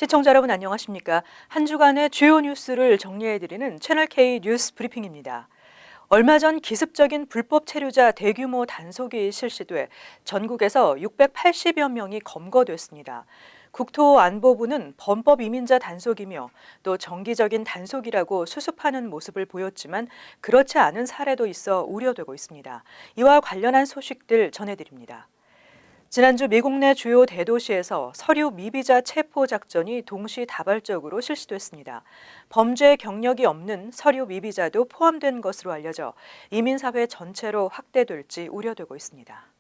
시청자 여러분 안녕하십니까? 한 주간의 주요 뉴스를 정리해드리는 채널K 뉴스 브리핑입니다. 얼마 전 기습적인 불법 체류자 대규모 단속이 실시돼 전국에서 680여 명이 검거됐습니다. 국토안보부는 범법 이민자 단속이며 또 정기적인 단속이라고 수습하는 모습을 보였지만 그렇지 않은 사례도 있어 우려되고 있습니다. 이와 관련한 소식들 전해드립니다. 지난주 미국 내 주요 대도시에서 서류 미비자 체포 작전이 동시다발적으로 실시됐습니다. 범죄 경력이 없는 서류 미비자도 포함된 것으로 알려져 이민사회 전체로 확대될지 우려되고 있습니다.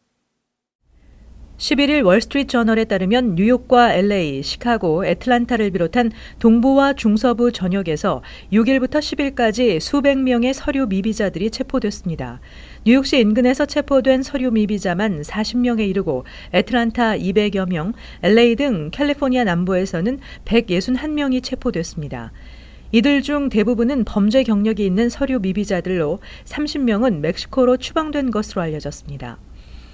11일 월스트리트저널에 따르면 뉴욕과 LA, 시카고, 애틀란타를 비롯한 동부와 중서부 전역에서 6일부터 10일까지 수백 명의 서류 미비자들이 체포됐습니다. 뉴욕시 인근에서 체포된 서류 미비자만 40명에 이르고 애틀란타 200여 명, LA 등 캘리포니아 남부에서는 161명이 체포됐습니다. 이들 중 대부분은 범죄 경력이 있는 서류 미비자들로 30명은 멕시코로 추방된 것으로 알려졌습니다.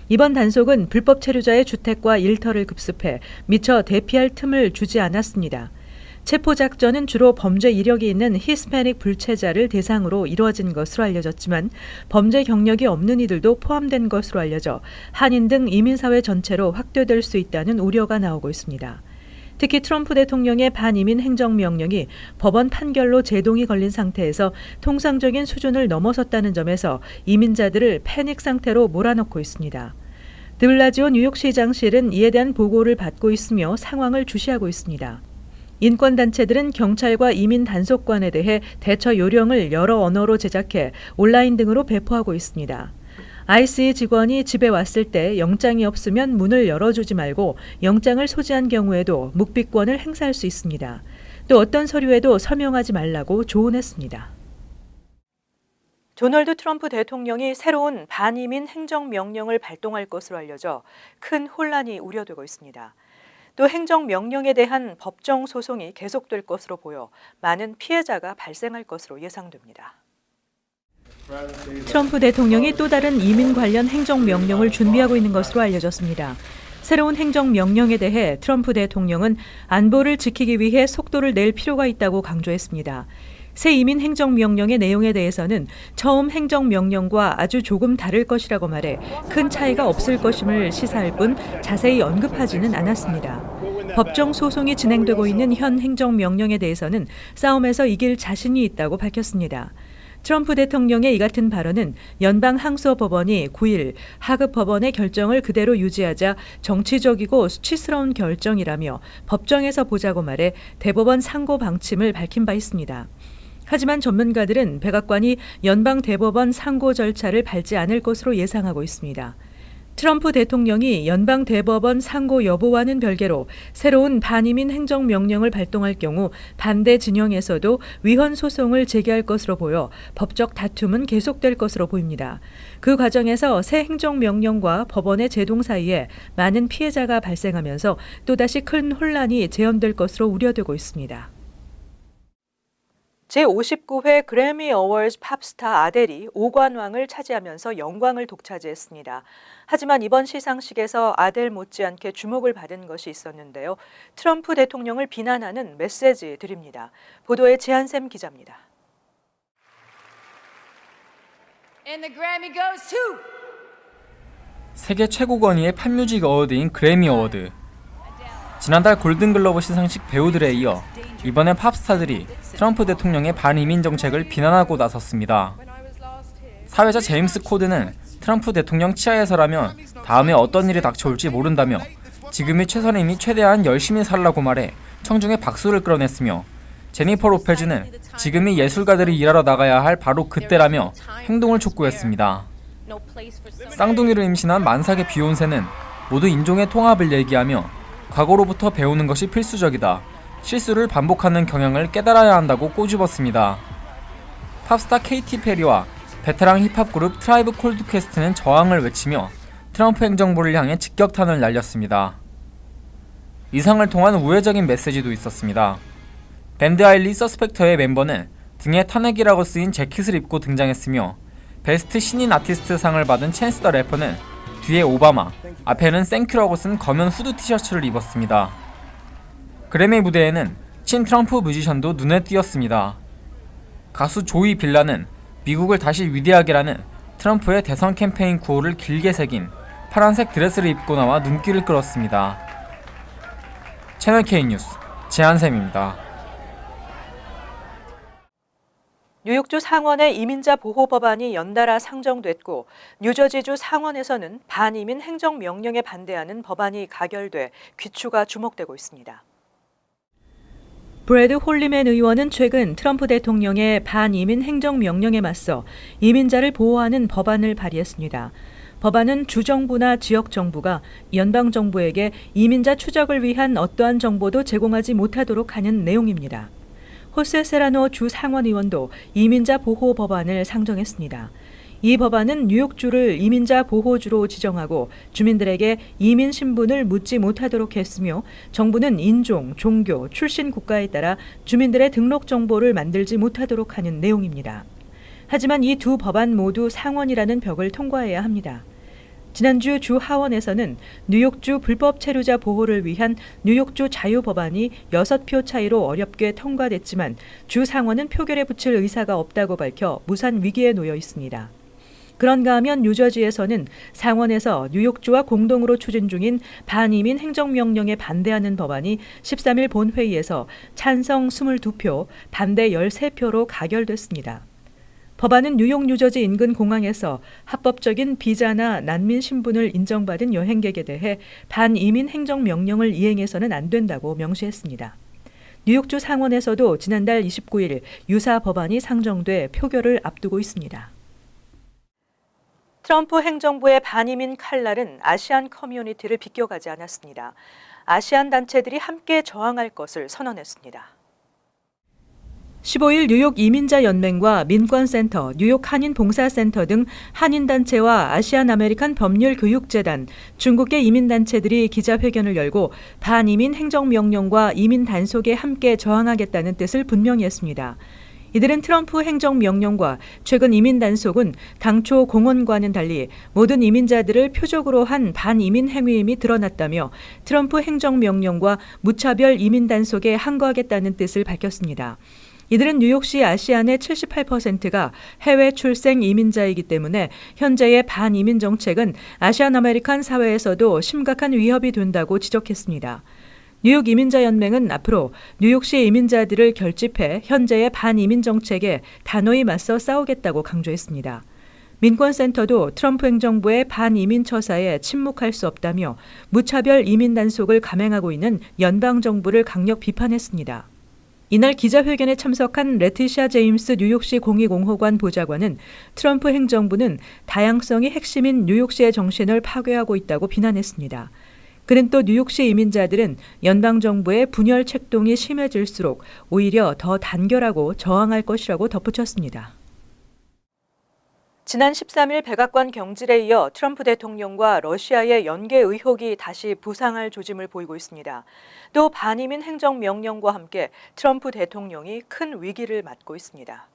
이번 단속은 불법 체류자의 주택과 일터를 급습해 미처 대피할 틈을 주지 않았습니다. 체포작전은 주로 범죄 이력이 있는 히스패닉 불체자를 대상으로 이루어진 것으로 알려졌지만 범죄 경력이 없는 이들도 포함된 것으로 알려져 한인 등 이민사회 전체로 확대될 수 있다는 우려가 나오고 있습니다. 특히 트럼프 대통령의 반이민 행정명령이 법원 판결로 제동이 걸린 상태에서 통상적인 수준을 넘어섰다는 점에서 이민자들을 패닉 상태로 몰아넣고 있습니다. 드블라지오 뉴욕시장실은 이에 대한 보고를 받고 있으며 상황을 주시하고 있습니다. 인권단체들은 경찰과 이민 단속관에 대해 대처 요령을 여러 언어로 제작해 온라인 등으로 배포하고 있습니다. ICE 직원이 집에 왔을 때 영장이 없으면 문을 열어주지 말고 영장을 소지한 경우에도 묵비권을 행사할 수 있습니다. 또 어떤 서류에도 서명하지 말라고 조언했습니다. 도널드 트럼프 대통령이 새로운 반이민 행정명령을 발동할 것으로 알려져 큰 혼란이 우려되고 있습니다. 또 행정명령에 대한 법정 소송이 계속될 것으로 보여 많은 피해자가 발생할 것으로 예상됩니다. 트럼프 대통령이 또 다른 이민 관련 행정명령을 준비하고 있는 것으로 알려졌습니다. 새로운 행정명령에 대해 트럼프 대통령은 안보를 지키기 위해 속도를 낼 필요가 있다고 강조했습니다. 새 이민 행정명령의 내용에 대해서는 처음 행정명령과 아주 조금 다를 것이라고 말해 큰 차이가 없을 것임을 시사할 뿐 자세히 언급하지는 않았습니다. 법정 소송이 진행되고 있는 현 행정명령에 대해서는 싸움에서 이길 자신이 있다고 밝혔습니다. 트럼프 대통령의 이 같은 발언은 연방항소법원이 9일 하급 법원의 결정을 그대로 유지하자 정치적이고 수치스러운 결정이라며 법정에서 보자고 말해 대법원 상고 방침을 밝힌 바 있습니다. 하지만 전문가들은 백악관이 연방대법원 상고 절차를 밟지 않을 것으로 예상하고 있습니다. 트럼프 대통령이 연방대법원 상고 여부와는 별개로 새로운 반이민 행정명령을 발동할 경우 반대 진영에서도 위헌 소송을 제기할 것으로 보여 법적 다툼은 계속될 것으로 보입니다. 그 과정에서 새 행정명령과 법원의 제동 사이에 많은 피해자가 발생하면서 또다시 큰 혼란이 재현될 것으로 우려되고 있습니다. 제59회 그래미 어워즈 팝스타 아델이 5관왕을 차지하면서 영광을 독차지했습니다. 하지만 이번 시상식에서 아델 못지않게 주목을 받은 것이 있었는데요. 트럼프 대통령을 비난하는 메시지들입니다. 보도에 지한샘 기자입니다. And the Grammy goes to 세계 최고 권위의 팝뮤직 어워드인 그래미 어워드. 지난달 골든글로브 시상식 배우들에 이어 이번엔 팝스타들이 트럼프 대통령의 반이민 정책을 비난하고 나섰습니다. 사회자 제임스 코든은 트럼프 대통령 치하에서라면 다음에 어떤 일이 닥쳐올지 모른다며 지금이 최선이니 최대한 열심히 살라고 말해 청중의 박수를 끌어냈으며 제니퍼 로페즈는 지금이 예술가들이 일하러 나가야 할 바로 그때라며 행동을 촉구했습니다. 쌍둥이를 임신한 만삭의 비욘세는 모두 인종의 통합을 얘기하며 과거로부터 배우는 것이 필수적이다. 실수를 반복하는 경향을 깨달아야 한다고 꼬집었습니다. 팝스타 케이티 페리와 베테랑 힙합 그룹 트라이브 콜드 퀘스트는 저항을 외치며 트럼프 행정부를 향해 직격탄을 날렸습니다. 이상을 통한 우회적인 메시지도 있었습니다. 밴드 아일리 서스펙터의 멤버는 등에 탄핵이라고 쓰인 재킷을 입고 등장했으며 베스트 신인 아티스트 상을 받은 챈스 더 래퍼는 뒤에 오바마, 앞에는 땡큐라고 쓴 검은 후드 티셔츠를 입었습니다. 그래미 무대에는 친 트럼프 뮤지션도 눈에 띄었습니다. 가수 조이 빌라는 미국을 다시 위대하게라는 트럼프의 대선 캠페인 구호를 길게 새긴 파란색 드레스를 입고 나와 눈길을 끌었습니다. 채널K 뉴스 제한샘입니다. 뉴욕주 상원의 이민자 보호 법안이 연달아 상정됐고 뉴저지주 상원에서는 반이민 행정명령에 반대하는 법안이 가결돼 귀추가 주목되고 있습니다. 브래드 홀리맨 의원은 최근 트럼프 대통령의 반이민 행정명령에 맞서 이민자를 보호하는 법안을 발의했습니다. 법안은 주정부나 지역정부가 연방정부에게 이민자 추적을 위한 어떠한 정보도 제공하지 못하도록 하는 내용입니다. 호세 세라노 주 상원의원도 이민자 보호 법안을 상정했습니다. 이 법안은 뉴욕주를 이민자 보호주로 지정하고 주민들에게 이민 신분을 묻지 못하도록 했으며 정부는 인종, 종교, 출신 국가에 따라 주민들의 등록 정보를 만들지 못하도록 하는 내용입니다. 하지만 이 두 법안 모두 상원이라는 벽을 통과해야 합니다. 지난주 주 하원에서는 뉴욕주 불법 체류자 보호를 위한 뉴욕주 자유법안이 6표 차이로 어렵게 통과됐지만 주 상원은 표결에 붙일 의사가 없다고 밝혀 무산 위기에 놓여 있습니다. 그런가 하면 뉴저지에서는 상원에서 뉴욕주와 공동으로 추진 중인 반이민 행정명령에 반대하는 법안이 13일 본회의에서 찬성 22표, 반대 13표로 가결됐습니다. 법안은 뉴욕 뉴저지 인근 공항에서 합법적인 비자나 난민 신분을 인정받은 여행객에 대해 반이민 행정명령을 이행해서는 안 된다고 명시했습니다. 뉴욕주 상원에서도 지난달 29일 유사 법안이 상정돼 표결을 앞두고 있습니다. 트럼프 행정부의 반이민 칼날은 아시안 커뮤니티를 비껴가지 않았습니다. 아시안 단체들이 함께 저항할 것을 선언했습니다. 15일 뉴욕 이민자 연맹과 민권센터, 뉴욕 한인봉사센터 등 한인단체와 아시안 아메리칸 법률교육재단, 중국계 이민단체들이 기자회견을 열고 반이민 행정명령과 이민 단속에 함께 저항하겠다는 뜻을 분명히 했습니다. 이들은 트럼프 행정명령과 최근 이민 단속은 당초 공언과는 달리 모든 이민자들을 표적으로 한 반이민 행위임이 드러났다며 트럼프 행정명령과 무차별 이민 단속에 항거하겠다는 뜻을 밝혔습니다. 이들은 뉴욕시 아시안의 78%가 해외 출생 이민자이기 때문에 현재의 반이민 정책은 아시안 아메리칸 사회에서도 심각한 위협이 된다고 지적했습니다. 뉴욕 이민자 연맹은 앞으로 뉴욕시 이민자들을 결집해 현재의 반이민 정책에 단호히 맞서 싸우겠다고 강조했습니다. 민권센터도 트럼프 행정부의 반이민 처사에 침묵할 수 없다며 무차별 이민 단속을 감행하고 있는 연방정부를 강력 비판했습니다. 이날 기자회견에 참석한 레티샤 제임스 뉴욕시 공익공호관 보좌관은 트럼프 행정부는 다양성이 핵심인 뉴욕시의 정신을 파괴하고 있다고 비난했습니다. 그는 또 뉴욕시 이민자들은 연방정부의 분열 책동이 심해질수록 오히려 더 단결하고 저항할 것이라고 덧붙였습니다. 지난 13일 백악관 경질에 이어 트럼프 대통령과 러시아의 연계 의혹이 다시 부상할 조짐을 보이고 있습니다. 또 반이민 행정명령과 함께 트럼프 대통령이 큰 위기를 맞고 있습니다.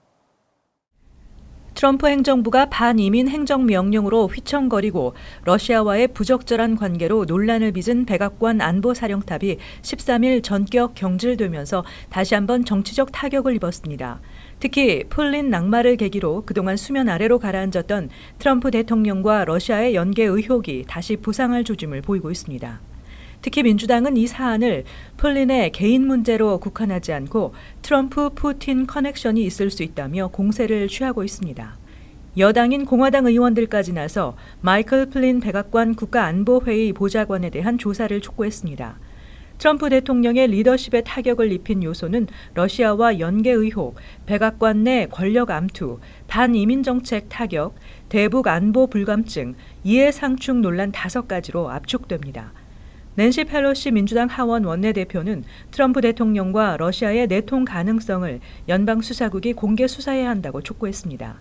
트럼프 행정부가 반이민 행정명령으로 휘청거리고 러시아와의 부적절한 관계로 논란을 빚은 백악관 안보사령탑이 13일 전격 경질되면서 다시 한번 정치적 타격을 입었습니다. 특히 풀린 낙마를 계기로 그동안 수면 아래로 가라앉았던 트럼프 대통령과 러시아의 연계 의혹이 다시 부상할 조짐을 보이고 있습니다. 특히 민주당은 이 사안을 풀린의 개인 문제로 국한하지 않고 트럼프 푸틴 커넥션이 있을 수 있다며 공세를 취하고 있습니다. 여당인 공화당 의원들까지 나서 마이클 플린 백악관 국가안보회의 보좌관에 대한 조사를 촉구했습니다. 트럼프 대통령의 리더십에 타격을 입힌 요소는 러시아와 연계 의혹, 백악관 내 권력 암투, 반이민 정책 타격, 대북 안보 불감증, 이해 상충 논란 5가지로 압축됩니다. 낸시 펠로시 민주당 하원 원내대표는 트럼프 대통령과 러시아의 내통 가능성을 연방수사국이 공개 수사해야 한다고 촉구했습니다.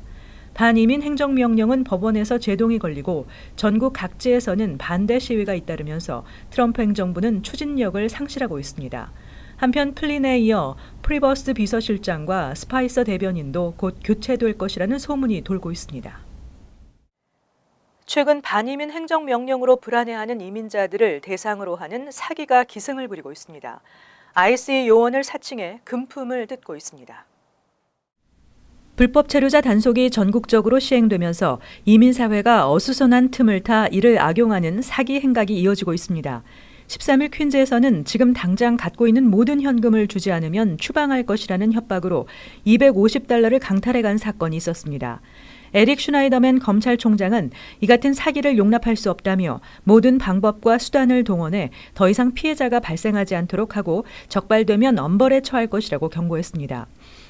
반이민 행정명령은 법원에서 제동이 걸리고 전국 각지에서는 반대 시위가 잇따르면서 트럼프 행정부는 추진력을 상실하고 있습니다. 한편 플린에 이어 프리버스 비서실장과 스파이서 대변인도 곧 교체될 것이라는 소문이 돌고 있습니다. 최근 반이민 행정명령으로 불안해하는 이민자들을 대상으로 하는 사기가 기승을 부리고 있습니다. ICE 요원을 사칭해 금품을 뜯고 있습니다. 불법 체류자 단속이 전국적으로 시행되면서 이민사회가 어수선한 틈을 타 이를 악용하는 사기 행각이 이어지고 있습니다. 13일 퀸즈에서는 지금 당장 갖고 있는 모든 현금을 주지 않으면 추방할 것이라는 협박으로 $250를 강탈해간 사건이 있었습니다. 에릭 슈나이더맨 검찰총장은 이 같은 사기를 용납할 수 없다며 모든 방법과 수단을 동원해 더 이상 피해자가 발생하지 않도록 하고 적발되면 엄벌에 처할 것이라고 경고했습니다.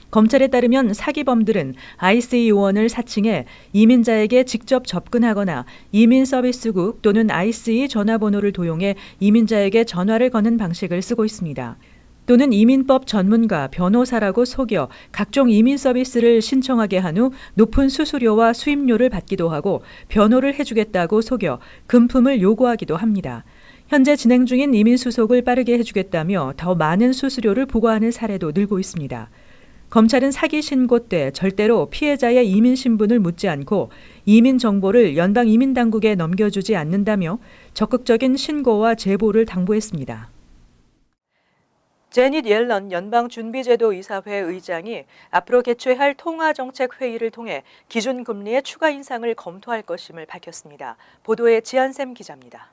검찰에 따르면 사기범들은 ICE 요원을 사칭해 이민자에게 직접 접근하거나 이민서비스국 또는 ICE 전화번호를 도용해 이민자에게 전화를 거는 방식을 쓰고 있습니다. 또는 이민법 전문가, 변호사라고 속여 각종 이민 서비스를 신청하게 한 후 높은 수수료와 수임료를 받기도 하고 변호를 해주겠다고 속여 금품을 요구하기도 합니다. 현재 진행 중인 이민 수속을 빠르게 해주겠다며 더 많은 수수료를 부과하는 사례도 늘고 있습니다. 검찰은 사기 신고 때 절대로 피해자의 이민 신분을 묻지 않고 이민 정보를 연방 이민 당국에 넘겨주지 않는다며 적극적인 신고와 제보를 당부했습니다. 제닛 옐런 연방준비제도 이사회 의장이 앞으로 개최할 통화정책회의를 통해 기준금리의 추가 인상을 검토할 것임을 밝혔습니다. 보도에 지한샘 기자입니다.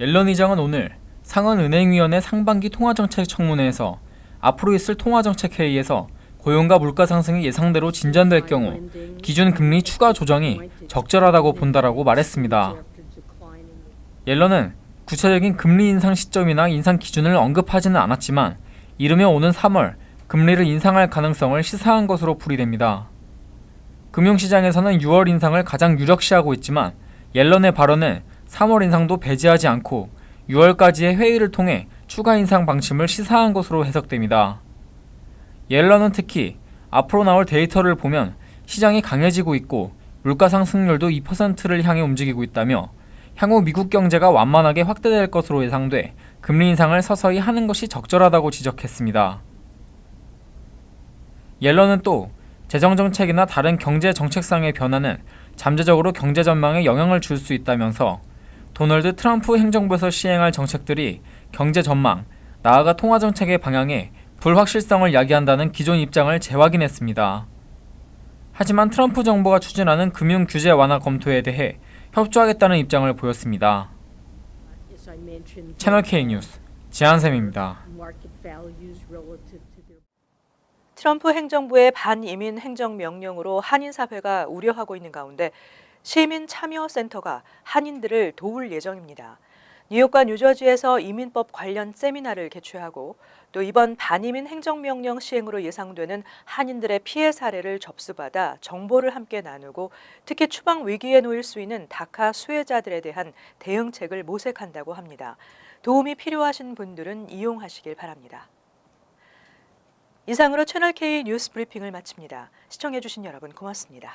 옐런 의장은 오늘 상원은행위원회 상반기 통화정책 청문회에서 앞으로 있을 통화정책회의에서 고용과 물가 상승이 예상대로 진전될 경우 기준금리 추가 조정이 적절하다고 본다라고 말했습니다. 옐런은 구체적인 금리 인상 시점이나 인상 기준을 언급하지는 않았지만 이르면 오는 3월 금리를 인상할 가능성을 시사한 것으로 풀이됩니다. 금융시장에서는 6월 인상을 가장 유력시하고 있지만 옐런의 발언은 3월 인상도 배제하지 않고 6월까지의 회의를 통해 추가 인상 방침을 시사한 것으로 해석됩니다. 옐런은 특히 앞으로 나올 데이터를 보면 시장이 강해지고 있고 물가 상승률도 2%를 향해 움직이고 있다며 향후 미국 경제가 완만하게 확대될 것으로 예상돼 금리 인상을 서서히 하는 것이 적절하다고 지적했습니다. 옐런은 또 재정정책이나 다른 경제 정책상의 변화는 잠재적으로 경제 전망에 영향을 줄 수 있다면서 도널드 트럼프 행정부에서 시행할 정책들이 경제 전망, 나아가 통화정책의 방향에 불확실성을 야기한다는 기존 입장을 재확인했습니다. 하지만 트럼프 정부가 추진하는 금융 규제 완화 검토에 대해 협조하겠다는 입장을 보였습니다. 채널 K 뉴스 지한샘입니다. 트럼프 행정부의 반이민 행정명령으로 한인사회가 우려하고 있는 가운데 시민참여센터가 한인들을 도울 예정입니다. 뉴욕과 뉴저지에서 이민법 관련 세미나를 개최하고 또 이번 반이민 행정명령 시행으로 예상되는 한인들의 피해 사례를 접수받아 정보를 함께 나누고 특히 추방 위기에 놓일 수 있는 다카 수혜자들에 대한 대응책을 모색한다고 합니다. 도움이 필요하신 분들은 이용하시길 바랍니다. 이상으로 채널K 뉴스 브리핑을 마칩니다. 시청해주신 여러분 고맙습니다.